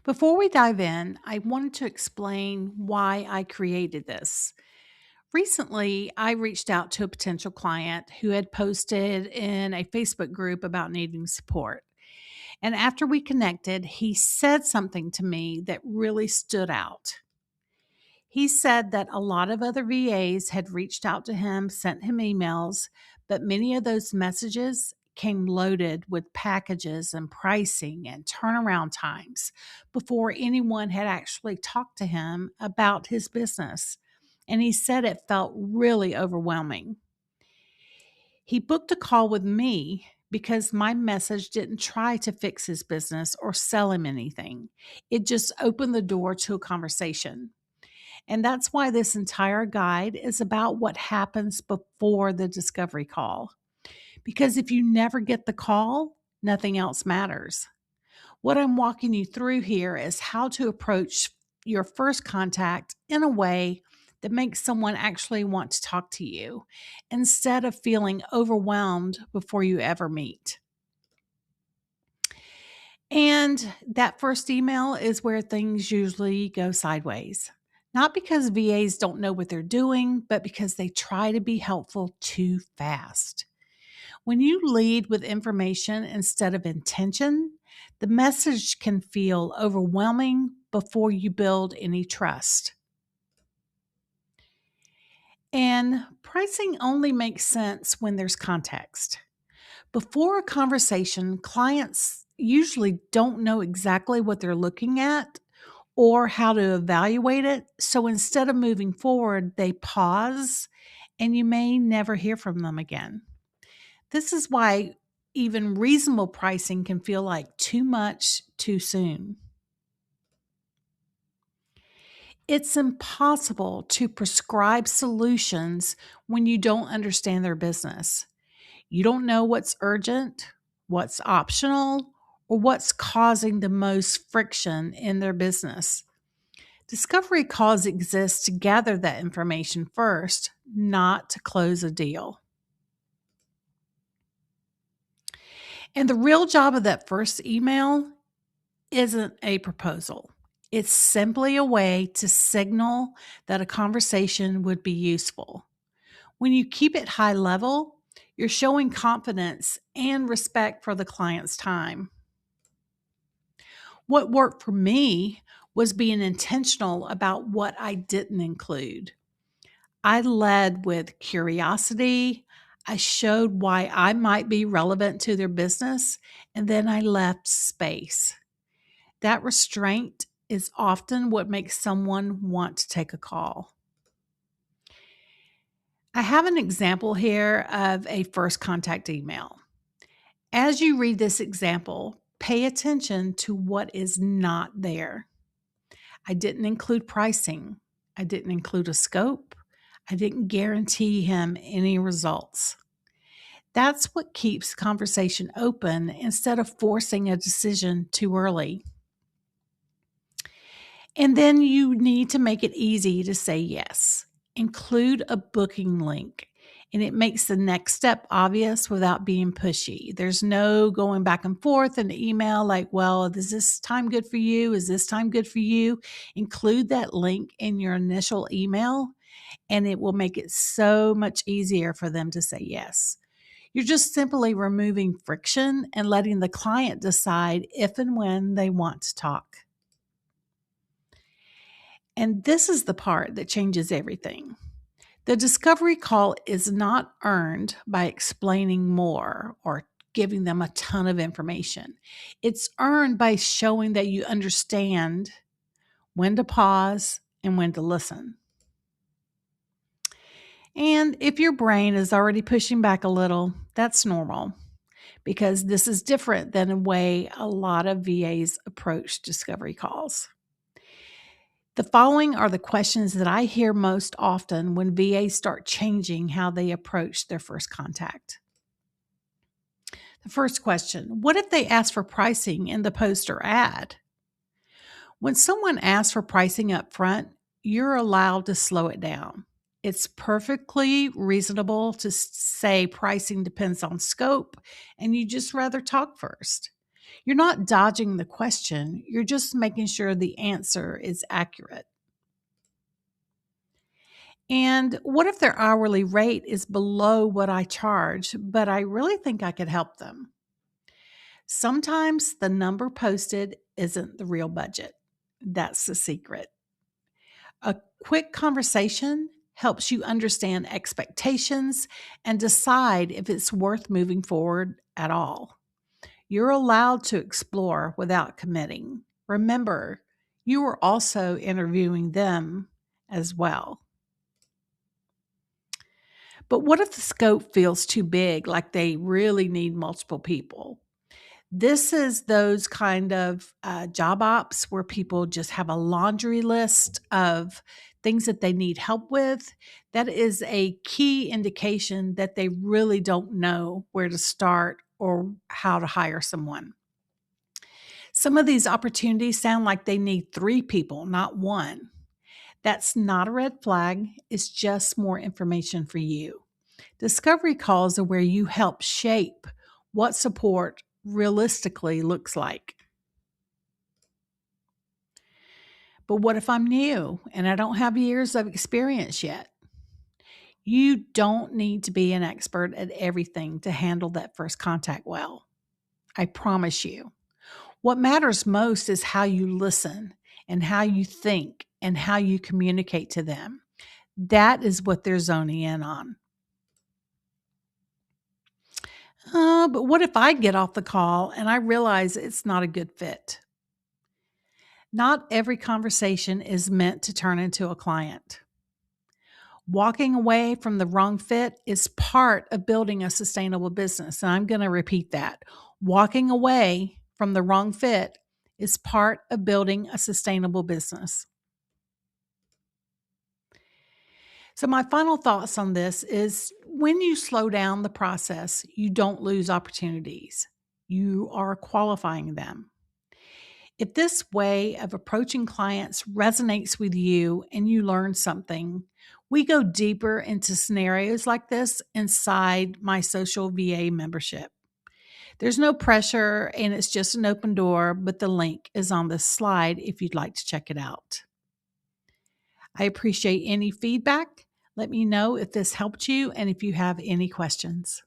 Before we dive in, I wanted to explain why I created this. Recently, I reached out to a potential client who had posted in a Facebook group about needing support. And after we connected, he said something to me that really stood out. He said that a lot of other VAs had reached out to him, sent him emails, but many of those messages came loaded with packages and pricing and turnaround times before anyone had actually talked to him about his business. And he said it felt really overwhelming. He booked a call with me because my message didn't try to fix his business or sell him anything. It just opened the door to a conversation. And that's why this entire guide is about what happens before the discovery call. Because if you never get the call, nothing else matters. What I'm walking you through here is how to approach your first contact in a way that makes someone actually want to talk to you instead of feeling overwhelmed before you ever meet. And that first email is where things usually go sideways. Not because VAs don't know what they're doing, but because they try to be helpful too fast. When you lead with information instead of intention, the message can feel overwhelming before you build any trust. And pricing only makes sense when there's context. Before a conversation, clients usually don't know exactly what they're looking at or how to evaluate it. So instead of moving forward, they pause and you may never hear from them again. This is why even reasonable pricing can feel like too much too soon. It's impossible to prescribe solutions when you don't understand their business. You don't know what's urgent, what's optional, or what's causing the most friction in their business. Discovery calls exist to gather that information first, not to close a deal. And the real job of that first email isn't a proposal. It's simply a way to signal that a conversation would be useful. When you keep it high level, you're showing confidence and respect for the client's time. What worked for me was being intentional about what I didn't include. I led with curiosity. I showed why I might be relevant to their business, and then I left space. That restraint is often what makes someone want to take a call. I have an example here of a first contact email. As you read this example, pay attention to what is not there. I didn't include pricing. I didn't include a scope. I didn't guarantee him any results. That's what keeps conversation open instead of forcing a decision too early. And then you need to make it easy to say yes. Include a booking link, and it makes the next step obvious without being pushy. There's no going back and forth in the email like, well, is this time good for you? Is this time good for you? Include that link in your initial email, and it will make it so much easier for them to say yes. You're just simply removing friction and letting the client decide if and when they want to talk. And this is the part that changes everything. The discovery call is not earned by explaining more or giving them a ton of information. It's earned by showing that you understand when to pause and when to listen. And if your brain is already pushing back a little, that's normal because this is different than the way a lot of VAs approach discovery calls. The following are the questions that I hear most often when VAs start changing how they approach their first contact. The first question, what if they ask for pricing in the post or ad? When someone asks for pricing up front, you're allowed to slow it down. It's perfectly reasonable to say pricing depends on scope and you just rather talk first. You're not dodging the question, you're just making sure the answer is accurate. And what if their hourly rate is below what I charge, but I really think I could help them? Sometimes the number posted isn't the real budget. That's the secret. A quick conversation helps you understand expectations and decide if it's worth moving forward at all. You're allowed to explore without committing. Remember, you are also interviewing them as well. But what if the scope feels too big, like they really need multiple people? This is those kind of job ops where people just have a laundry list of things that they need help with. That is a key indication that they really don't know where to start or how to hire someone. Some of these opportunities sound like they need 3 people, not one. That's not a red flag, it's just more information for you. Discovery calls are where you help shape what support realistically looks like. But what if I'm new and I don't have years of experience yet? You don't need to be an expert at everything to handle that first contact well. I promise you. What matters most is how you listen and how you think and how you communicate to them. That is what they're zoning in on. But what if I get off the call and I realize it's not a good fit? Not every conversation is meant to turn into a client. Walking away from the wrong fit is part of building a sustainable business. And I'm going to repeat that. Walking away from the wrong fit is part of building a sustainable business. So, my final thoughts on this is when you slow down the process, you don't lose opportunities, you are qualifying them. If this way of approaching clients resonates with you and you learn something, we go deeper into scenarios like this inside my social VA membership. There's no pressure and it's just an open door, but the link is on this slide if you'd like to check it out. I appreciate any feedback. Let me know if this helped you and if you have any questions.